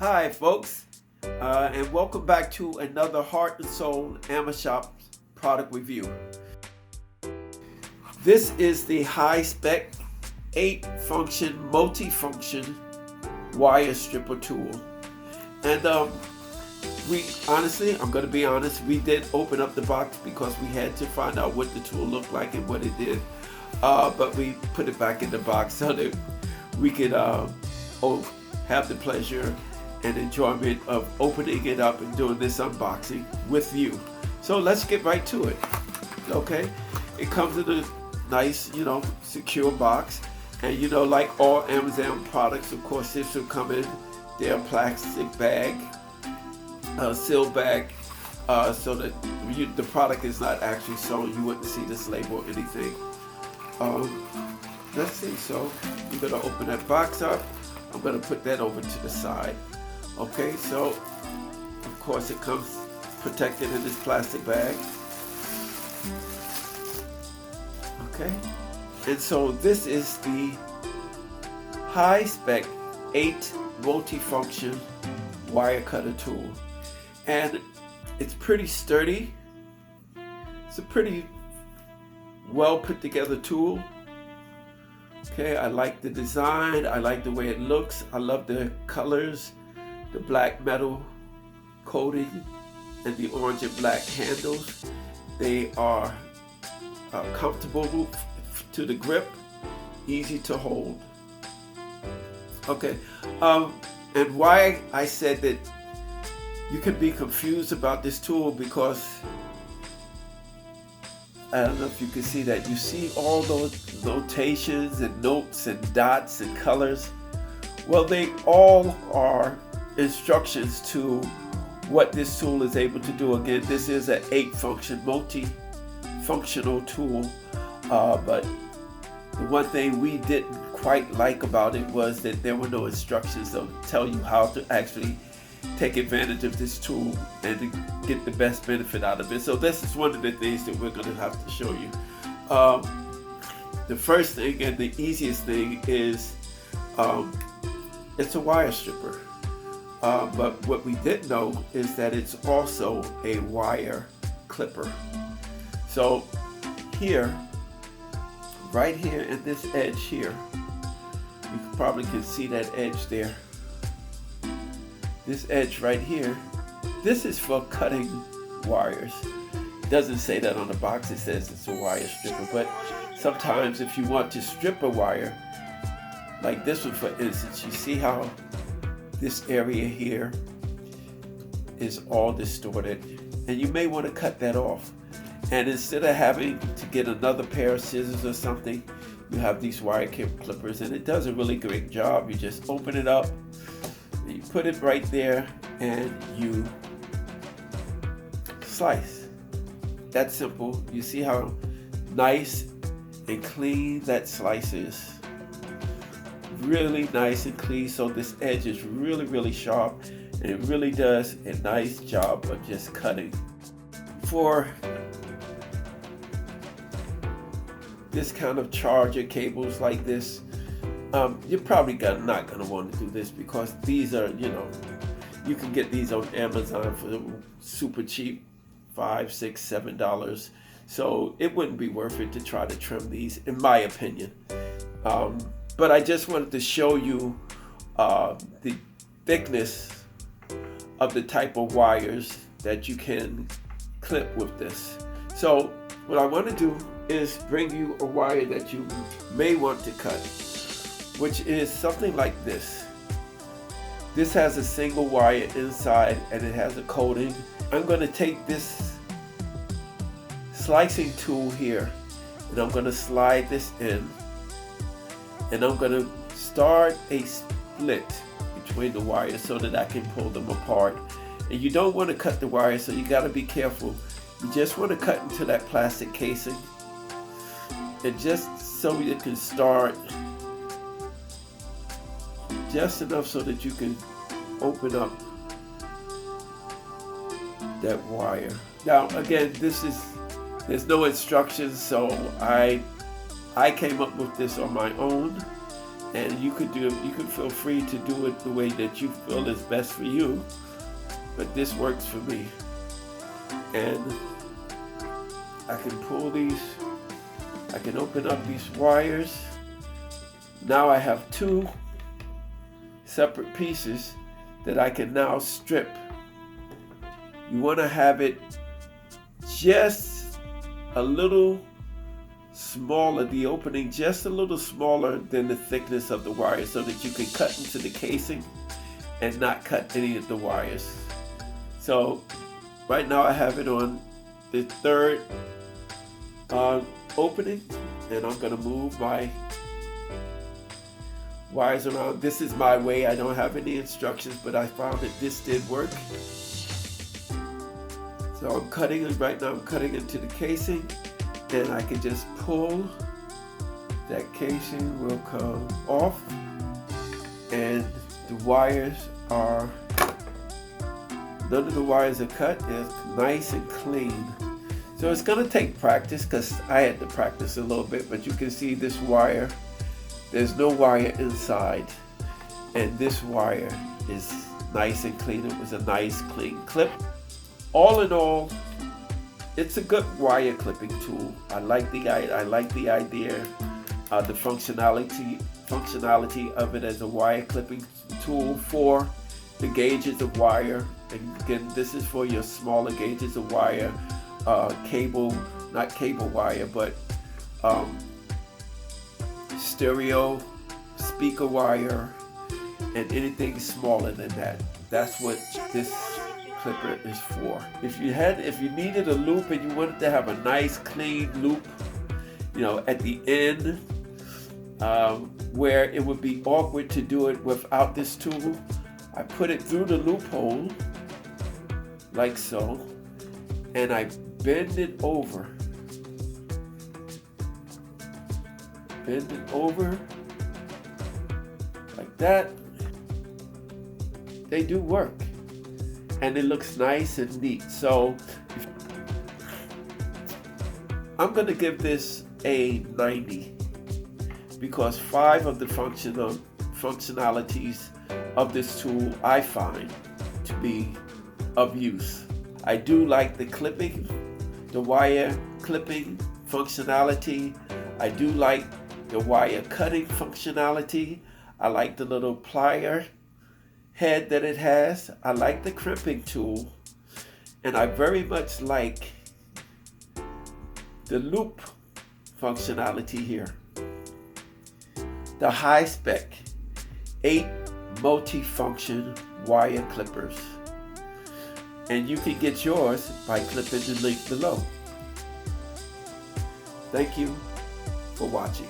Hi folks, and welcome back to another Heart and Soul Shop product review. This is the Hi-Spec 8-function multi-function wire stripper tool. And I'm going to be honest, we did open up the box because we had to find out what the tool looked like and what it did. But we put it back in the box so that we could have the pleasure and enjoyment of opening it up and doing this unboxing with you. So let's get right to it. Okay, it comes in a nice, secure box, and like all Amazon products, of course, this will come in their plastic bag, seal bag, so that the product is not actually sewn. You wouldn't see this label or anything. Let's see. So we're gonna open that box up. I'm gonna put that over to the side. Okay, so of course it comes protected in this plastic bag. Okay, and so this is the Hi-Spec 8 multi-function wire cutter tool, and it's pretty sturdy. It's a pretty well put together tool. Okay, I like the design, I like the way it looks, I love the colors, the black metal coating and the orange and black handles. They are comfortable to the grip, easy to hold. Okay, and why I said that you can be confused about this tool, because I don't know if you can see that. You see all those notations and notes and dots and colors. Well, they all are instructions to what this tool is able to do. Again, this is an 8-function, multi-functional tool. But the one thing we didn't quite like about it was that there were no instructions that tell you how to actually take advantage of this tool and to get the best benefit out of it. So this is one of the things that we're going to have to show you. The first thing and the easiest thing is it's a wire stripper. But what we didn't know is that it's also a wire clipper. So here, right here in this edge here, you probably can see that edge there. This edge right here, this is for cutting wires. It doesn't say that on the box, it says it's a wire stripper, but sometimes if you want to strip a wire, like this one for instance, you see how this area here is all distorted, and you may want to cut that off. And instead of having to get another pair of scissors or something, you have these wire clippers, and it does a really great job. You just open it up, and you put it right there, and you slice. That's simple. You see how nice and clean that slice is. Really nice and clean. So this edge is really sharp, and it really does a nice job of just cutting. For this kind of charger cables like this, you're probably not going to want to do this, because these are, you can get these on Amazon for super cheap, $5, $6, $7. So it wouldn't be worth it to try to trim these, in my opinion. But I just wanted to show you the thickness of the type of wires that you can clip with this. So what I want to do is bring you a wire that you may want to cut, which is something like this. This has a single wire inside, and it has a coating. I'm going to take this slicing tool here, and I'm going to slide this in, and I'm going to start a split between the wires so that I can pull them apart. And you don't want to cut the wire, so you got to be careful. You just want to cut into that plastic casing, and just so you can start just enough so that you can open up that wire. Now again, there's no instructions, so I came up with this on my own, And you could feel free to do it the way that you feel is best for you, but this works for me. And I can pull these, I can open up these wires. Now I have two separate pieces that I can now strip. You want to have it just a little smaller, the opening just a little smaller than the thickness of the wire, so that you can cut into the casing and not cut any of the wires. So right now I have it on the third opening, and I'm going to move my wires around. This is my way. I don't have any instructions, but I found that this did work. So I'm cutting it right now. I'm cutting into the casing, and I can just pull. That casing will come off, and the wires are, none of the wires are cut. It's nice and clean. So it's going to take practice, because I had to practice a little bit, but you can see this wire, there's no wire inside, and this wire is nice and clean. It was a nice clean clip. All in all, it's a good wire clipping tool. I like the idea, the functionality of it as a wire clipping tool for the gauges of wire. And again, this is for your smaller gauges of wire, cable, not cable wire, but stereo speaker wire, and anything smaller than that. That's what this clipper is for. If you needed a loop and you wanted to have a nice clean loop, at the end, where it would be awkward to do it without this tool, I put it through the loophole like so, and I bend it over. Bend it over like that. They do work, and it looks nice and neat. So I'm going to give this a 90, because 5 of the functionalities of this tool I find to be of use. I do like the clipping, the wire clipping functionality. I do like the wire cutting functionality. I like the little plier head that it has. I like the crimping tool, and I very much like the loop functionality here. The Hi-Spec 8 multi-function wire clippers, and you can get yours by clicking the link below. Thank you for watching.